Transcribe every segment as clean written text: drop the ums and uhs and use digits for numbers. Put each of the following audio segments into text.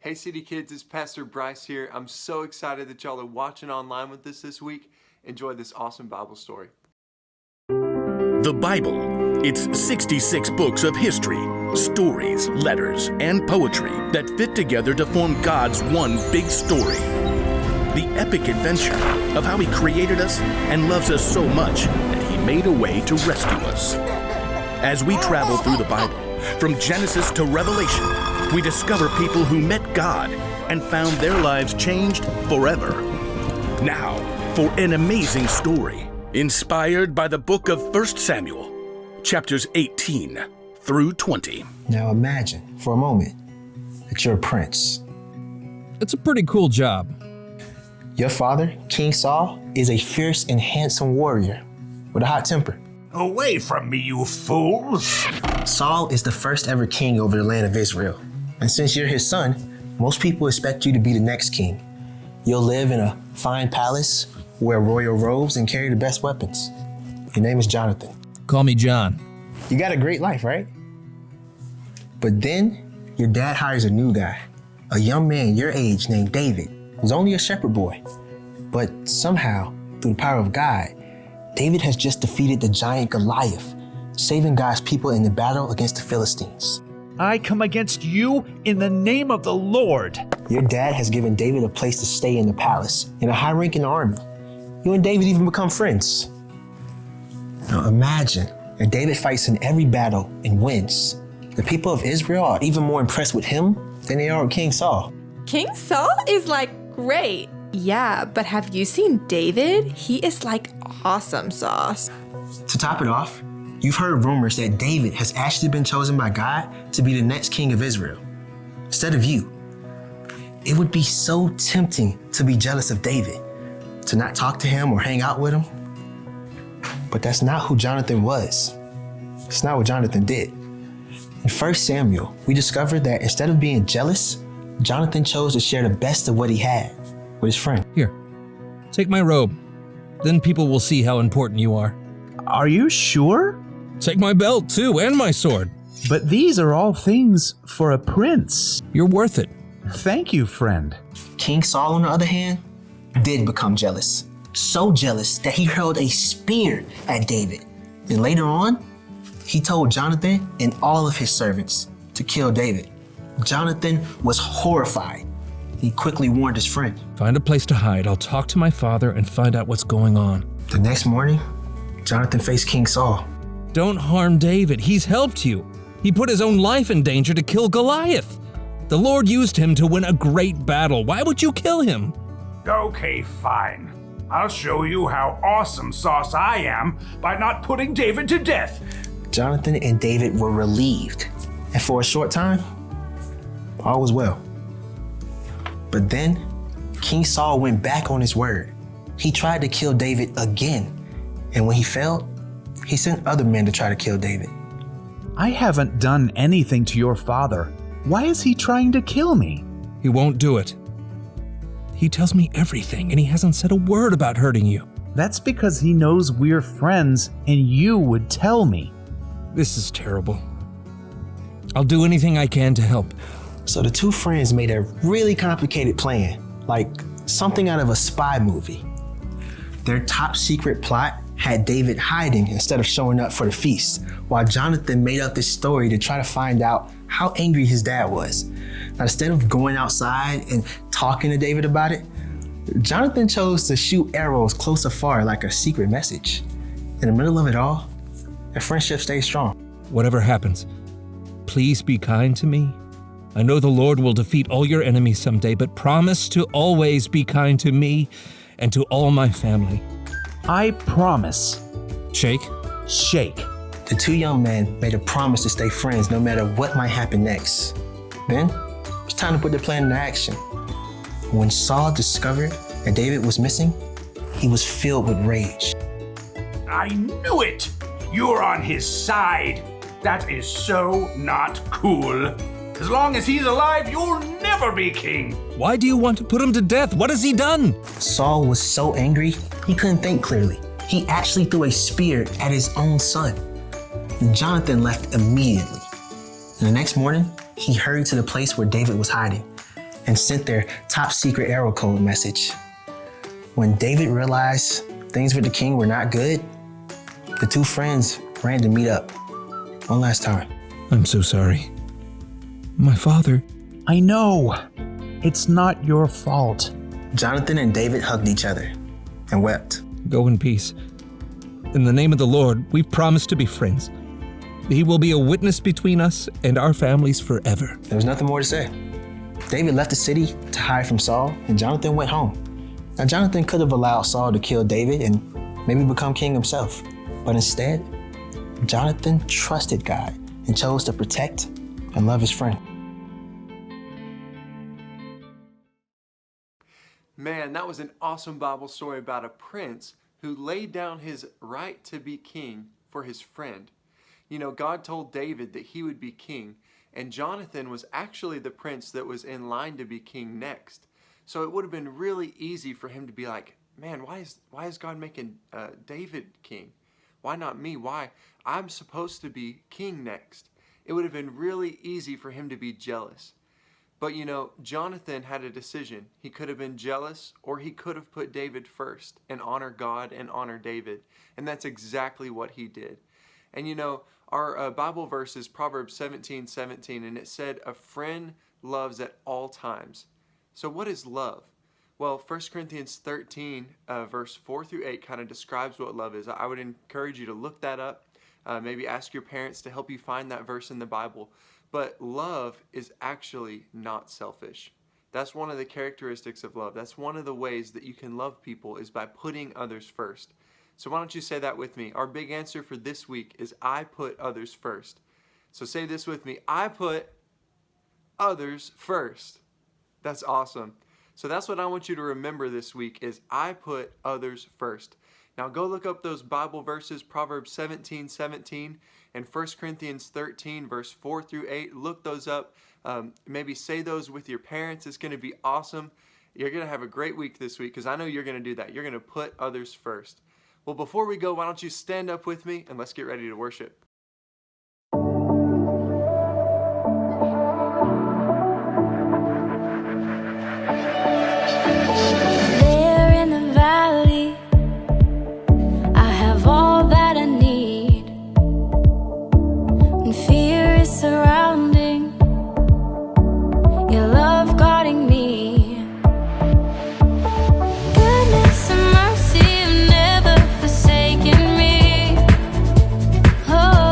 Hey City Kids, it's Pastor Bryce here. I'm so excited that y'all are watching online with us this week. Enjoy this awesome Bible story. The Bible. It's 66 books of history, stories, letters, and poetry that fit together to form God's one big story. The epic adventure of how He created us and loves us so much that He made a way to rescue us. As we travel through the Bible, from Genesis to Revelation, we discover people who met God and found their lives changed forever. Now, for an amazing story, inspired by the book of 1 Samuel, chapters 18 through 20. Now imagine, for a moment, that you're a prince. It's a pretty cool job. Your father, King Saul, is a fierce and handsome warrior with a hot temper. Away from me, you fools! Saul is the first ever king over the land of Israel. And since you're his son, most people expect you to be the next king. You'll live in a fine palace, wear royal robes, and carry the best weapons. Your name is Jonathan. Call me John. You got a great life, right? But then, your dad hires a new guy, a young man your age named David, who's only a shepherd boy. But somehow, through the power of God, David has just defeated the giant Goliath, saving God's people in the battle against the Philistines. I come against you in the name of the Lord. Your dad has given David a place to stay in the palace, in a high rank in the army. You and David even become friends. Now imagine that David fights in every battle and wins. The people of Israel are even more impressed with him than they are with King Saul. King Saul is great. Yeah, but have you seen David? He is awesome sauce. To top it off, you've heard rumors that David has actually been chosen by God to be the next king of Israel, instead of you. It would be so tempting to be jealous of David, to not talk to him or hang out with him. But that's not who Jonathan was. It's not what Jonathan did. In 1 Samuel, we discovered that instead of being jealous, Jonathan chose to share the best of what he had with his friend. Here, take my robe. Then people will see how important you are. Are you sure? Take my belt, too, and my sword. But these are all things for a prince. You're worth it. Thank you, friend. King Saul, on the other hand, did become jealous. So jealous that he hurled a spear at David. And later on, he told Jonathan and all of his servants to kill David. Jonathan was horrified. He quickly warned his friend. Find a place to hide. I'll talk to my father and find out what's going on. The next morning, Jonathan faced King Saul. Don't harm David. He's helped you. He put his own life in danger to kill Goliath. The Lord used him to win a great battle. Why would you kill him? Okay, fine. I'll show you how awesome sauce I am by not putting David to death. Jonathan and David were relieved. And for a short time, all was well. But then, King Saul went back on his word. He tried to kill David again. And when he failed, he sent other men to try to kill David. I haven't done anything to your father. Why is he trying to kill me? He won't do it. He tells me everything, and he hasn't said a word about hurting you. That's because he knows we're friends and you would tell me. This is terrible. I'll do anything I can to help. So the two friends made a really complicated plan, like something out of a spy movie. Their top secret plot had David hiding instead of showing up for the feast, while Jonathan made up this story to try to find out how angry his dad was. Now, instead of going outside and talking to David about it, Jonathan chose to shoot arrows close or far like a secret message. In the middle of it all, their friendship stayed strong. Whatever happens, please be kind to me. I know the Lord will defeat all your enemies someday, but promise to always be kind to me and to all my family. I promise. Shake. Shake. The two young men made a promise to stay friends no matter what might happen next. Then, it was time to put their plan into action. When Saul discovered that David was missing, he was filled with rage. I knew it! You're on his side. That is so not cool. As long as he's alive, you'll never be king. Why do you want to put him to death? What has he done? Saul was so angry, he couldn't think clearly. He actually threw a spear at his own son. Jonathan left immediately. And the next morning, he hurried to the place where David was hiding. and sent their top secret arrow code message. When David realized things with the king were not good, the two friends ran to meet up one last time. I'm so sorry. My father. I know. It's not your fault. Jonathan and David hugged each other and wept. Go in peace. In the name of the Lord, we've promised to be friends. He will be a witness between us and our families forever. There was nothing more to say. David left the city to hide from Saul, and Jonathan went home. Now, Jonathan could have allowed Saul to kill David and maybe become king himself, but instead, Jonathan trusted God and chose to protect and love his friend. Man, that was an awesome Bible story about a prince who laid down his right to be king for his friend. You know, God told David that he would be king, and Jonathan was actually the prince that was in line to be king next. So it would have been really easy for him to be like, man, why is God making David king? Why not me? Why? I'm supposed to be king next. It would have been really easy for him to be jealous. But you know, Jonathan had a decision. He could have been jealous, or he could have put David first and honor God and honor David. And that's exactly what he did. And you know, our Bible verse is Proverbs 17:17, and it said, a friend loves at all times. So what is love? Well, 1 Corinthians 13, verse 4 through 8 kind of describes what love is. I would encourage you to look that up. Maybe ask your parents to help you find that verse in the Bible. But love is actually not selfish. That's one of the characteristics of love. That's one of the ways that you can love people is by putting others first. So why don't you say that with me? Our big answer for this week is I put others first. So say this with me. I put others first. That's awesome. So that's what I want you to remember this week is I put others first. Now go look up those Bible verses, Proverbs 17:17 and 1 Corinthians 13, verse 4 through 8. Look those up. Maybe say those with your parents. It's going to be awesome. You're going to have a great week this week because I know you're going to do that. You're going to put others first. Well, before we go, why don't you stand up with me and let's get ready to worship. There in the valley, I have all that I need. When fear is surrounding, your love guarding me. Goodness and mercy have never forsaken me. Oh,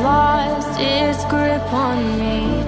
lost its grip on me.